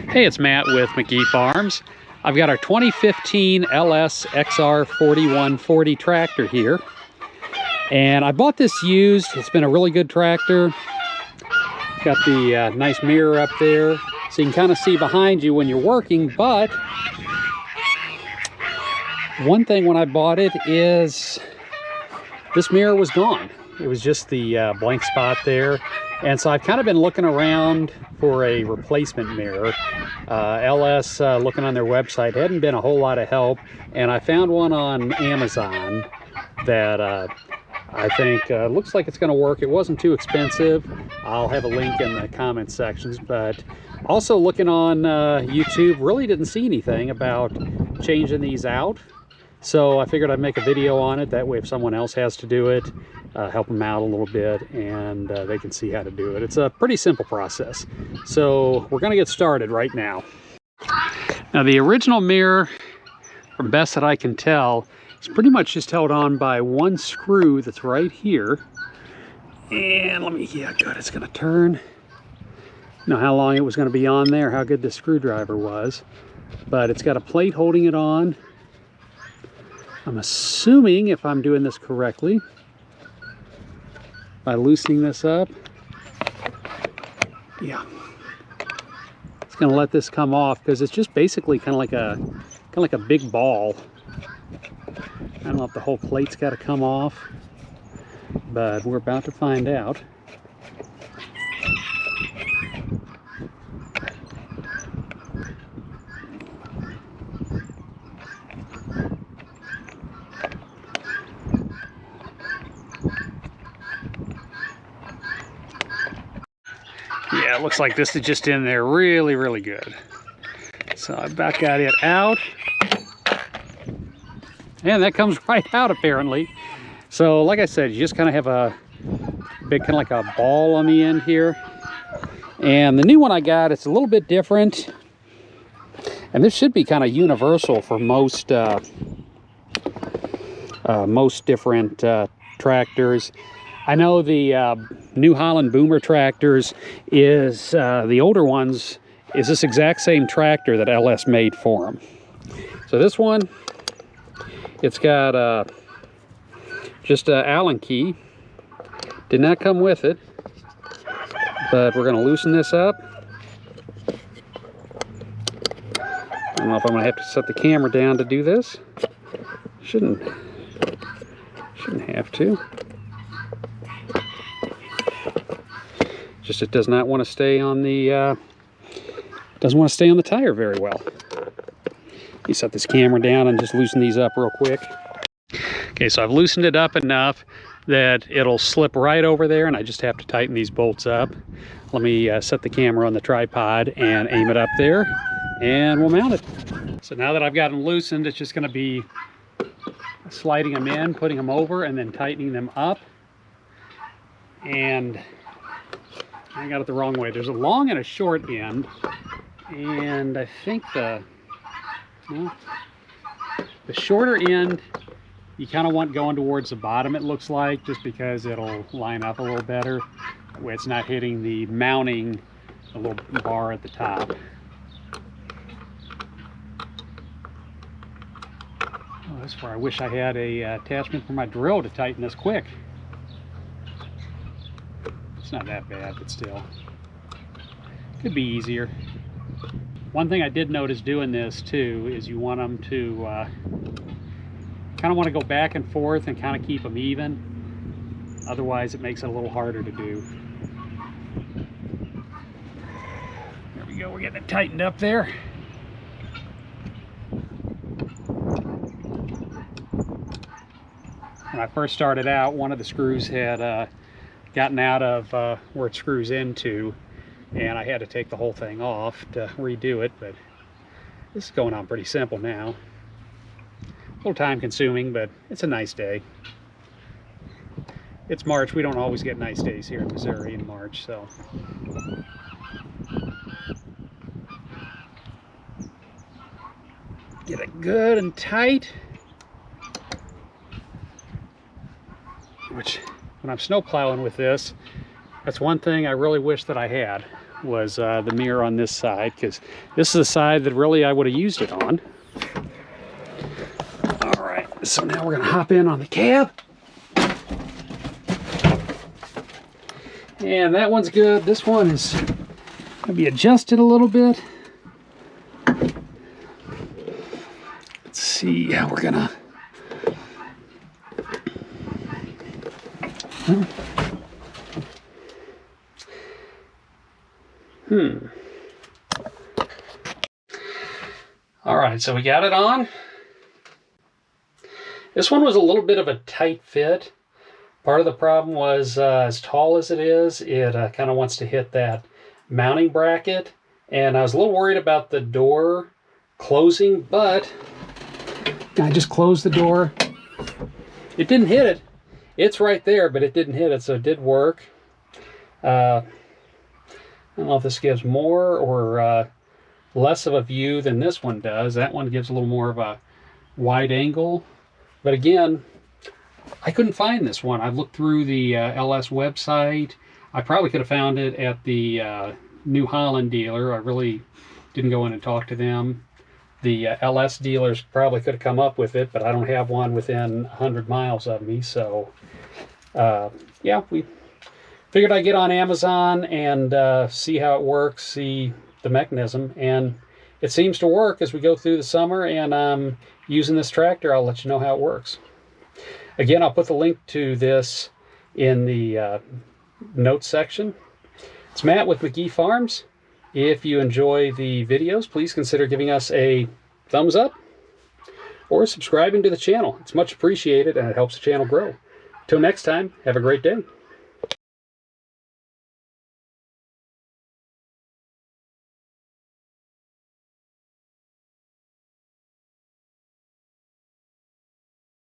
Hey, it's Matt with McGee Farms. I've got our 2015 LS XR 4140 tractor here. And I bought this used. It's been a really good tractor. Got the nice mirror up there, so you can kind of see behind you when you're working. But one thing when I bought it is this mirror was gone. It was just the blank spot there. And so I've kind of been looking around for a replacement mirror. LS, looking on their website, hadn't been a whole lot of help. And I found one on Amazon that I think looks like it's going to work. It wasn't too expensive. I'll have a link in the comment sections. But also looking on YouTube, really didn't see anything about changing these out. So I figured I'd make a video on it. That way if someone else has to do it, help them out a little bit, and they can see how to do it. It's a pretty simple process. So we're going to get started right now. Now the original mirror, from best that I can tell, is pretty much just held on by one screw that's right here. And let me, yeah, good, it's going to turn. You know how long it was going to be on there, how good the screwdriver was. But it's got a plate holding it on. I'm assuming, if I'm doing this correctly, by loosening this up, yeah, it's going to let this come off because it's just basically kind of like a big ball. I don't know if the whole plate's got to come off, but we're about to find out. Yeah, it looks like this is just in there really, really good. So I about got it out. And that comes right out apparently. So like I said, you just kind of have a big, kind of like a ball on the end here. And the new one I got, it's a little bit different. And this should be kind of universal for most different tractors. I know the New Holland Boomer tractors is, the older ones, is this exact same tractor that LS made for them. So this one, it's got just an Allen key. Did not come with it, but we're going to loosen this up. I don't know if I'm going to have to set the camera down to do this. Shouldn't have to. Just it does not want to stay on the doesn't want to stay on the tire very well. You set this camera down and just loosen these up real quick. Okay, so I've loosened it up enough that it'll slip right over there, and I just have to tighten these bolts up. Let me set the camera on the tripod and aim it up there, and we'll mount it. So now that I've got them loosened, it's just going to be sliding them in, putting them over, and then tightening them up. And I got it the wrong way. There's a long and a short end, and I think the shorter end you kind of want going towards the bottom, it looks like, just because it'll line up a little better. That way it's not hitting the mounting, the little bar at the top. Oh, that's where I wish I had a attachment for my drill to tighten this quick. It's not that bad, but still. Could be easier. One thing I did notice doing this too is you want them to kind of want to go back and forth and kind of keep them even. Otherwise it makes it a little harder to do. There we go, we're getting it tightened up there. When I first started out, one of the screws had gotten out of where it screws into, and I had to take the whole thing off to redo it, but this is going on pretty simple now. A little time consuming, but it's a nice day. It's March. We don't always get nice days here in Missouri in March, so. Get it good and tight. Which, when I'm snow plowing with this, that's one thing I really wish that I had, was the mirror on this side, because this is the side that really I would have used it on. All right, so now we're gonna hop in on the cab. And that one's good. This one is gonna be adjusted a little bit. Let's see how we're gonna... All right, so we got it on. This one was a little bit of a tight fit. Part of the problem was as tall as it is, it kind of wants to hit that mounting bracket. And I was a little worried about the door closing, but I just closed the door. It didn't hit it. It's right there, but it didn't hit it, so it did work. I don't know if this gives more or less of a view than this one does. That one gives a little more of a wide angle. But again, I couldn't find this one. I looked through the LS website. I probably could have found it at the New Holland dealer. I really didn't go in and talk to them. The LS dealers probably could have come up with it, but I don't have one within 100 miles of me. So, yeah, we figured I'd get on Amazon and see how it works, see the mechanism. And it seems to work as we go through the summer, and I'm using this tractor. I'll let you know how it works. Again, I'll put the link to this in the notes section. It's Matt with McGee Farms. If you enjoy the videos, please consider giving us a thumbs up or subscribing to the channel. It's much appreciated and it helps the channel grow. Till next time, have a great day.